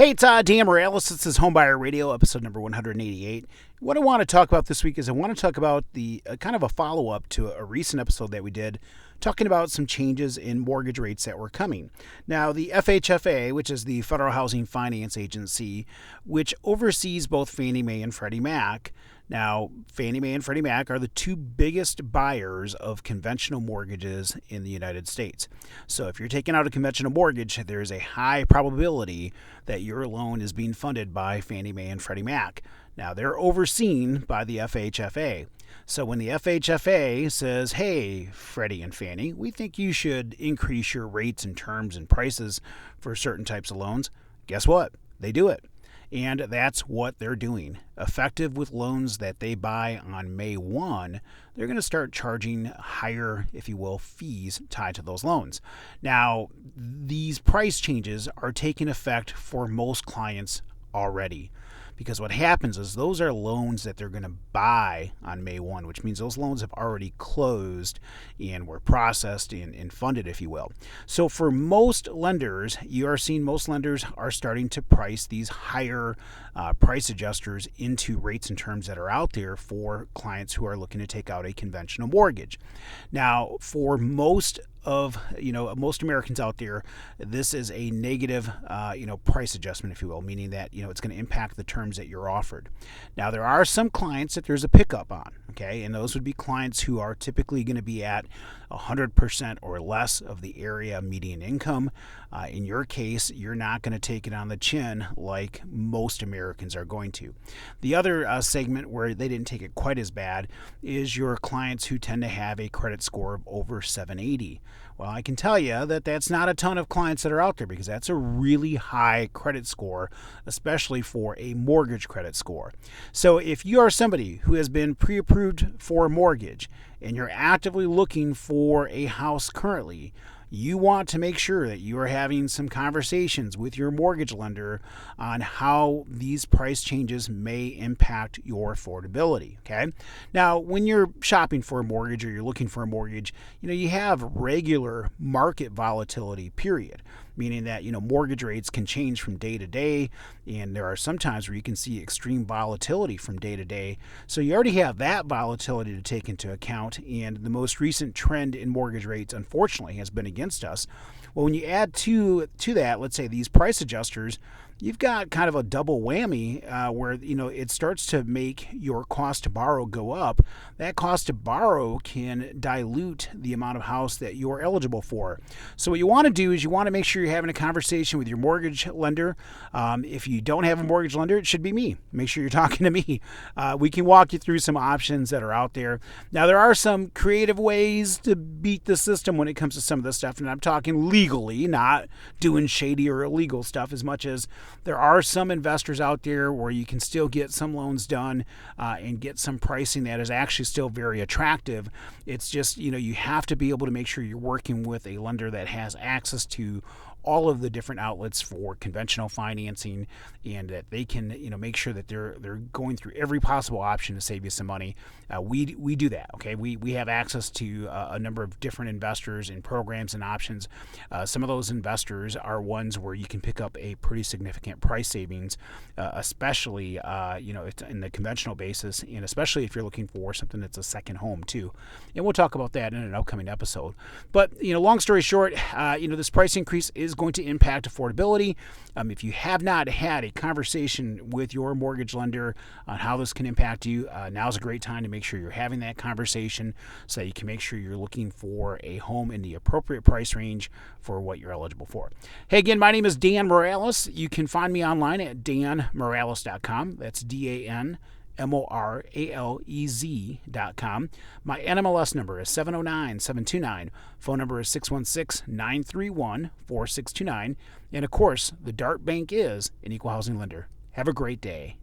Hey, it's Dan Morales. This is Homebuyer Radio, episode number 188. What I want to talk about this week is I want to talk about the kind of a follow-up to a recent episode that we did talking about some changes in mortgage rates that were coming. Now, the FHFA, which is the Federal Housing Finance Agency, which oversees both Fannie Mae and Freddie Mac. Now, Fannie Mae and Freddie Mac are the two biggest buyers of conventional mortgages in the United States. So if you're taking out a conventional mortgage, there is a high probability that your loan is being funded by Fannie Mae and Freddie Mac. Now, they're overseen by the FHFA. So when the FHFA says, hey, Freddie and Fannie, we think you should increase your rates and terms and prices for certain types of loans, guess what? They do it. And that's what they're doing. Effective with loans that they buy on May 1, they're going to start charging higher, if you will, fees tied to those loans. Now, these price changes are taking effect for most clients already. Because what happens is those are loans that they're going to buy on May 1, which means those loans have already closed and were processed and funded, if you will. So for most lenders, you are seeing most lenders are starting to price these higher price adjusters into rates and terms that are out there for clients who are looking to take out a conventional mortgage. Now, for most Americans out there, this is a negative, price adjustment, if you will, meaning that, it's going to impact the terms that you're offered. Now, there are some clients that there's a pickup on, okay, and those would be clients who are typically going to be at 100% or less of the area median income. In your case, you're not going to take it on the chin like most Americans are going to. The other segment where they didn't take it quite as bad is your clients who tend to have a credit score of over 780. Well, I can tell you that that's not a ton of clients that are out there because that's a really high credit score, especially for a mortgage credit score. So if you are somebody who has been pre-approved for a mortgage and you're actively looking for a house currently, you want to make sure that you are having some conversations with your mortgage lender on how these price changes may impact your affordability, okay? Now, when you're shopping for a mortgage or you're looking for a mortgage, you have regular market volatility, period. Meaning that, mortgage rates can change from day to day, and there are some times where you can see extreme volatility from day to day. So you already have that volatility to take into account, and the most recent trend in mortgage rates, unfortunately, has been against us. Well, when you add to that, let's say these price adjusters, you've got kind of a double whammy where, it starts to make your cost to borrow go up. That cost to borrow can dilute the amount of house that you're eligible for. So what you want to do is you want to make sure you're having a conversation with your mortgage lender. If you don't have a mortgage lender, it should be me. Make sure you're talking to me. We can walk you through some options that are out there. Now, there are some creative ways to beat the system when it comes to some of this stuff, and I'm talking legally, not doing shady or illegal stuff as much as there are some investors out there where you can still get some loans done and get some pricing that is actually still very attractive. It's just, you have to be able to make sure you're working with a lender that has access to all of the different outlets for conventional financing, and that they can, make sure that they're going through every possible option to save you some money. We do that, okay? We have access to a number of different investors and programs and options. Some of those investors are ones where you can pick up a pretty significant price savings, especially in the conventional basis, and especially if you're looking for something that's a second home too. And we'll talk about that in an upcoming episode. But long story short, this price increase is going to impact affordability. If you have not had a conversation with your mortgage lender on how this can impact you, now's a great time to make sure you're having that conversation so that you can make sure you're looking for a home in the appropriate price range for what you're eligible for. Hey, again, my name is Dan Morales. You can find me online at danmorales.com. That's DANMORALEZ.com. My NMLS number is 709-729. Phone number is 616-931-4629. And of course, the Dart Bank is an equal housing lender. Have a great day.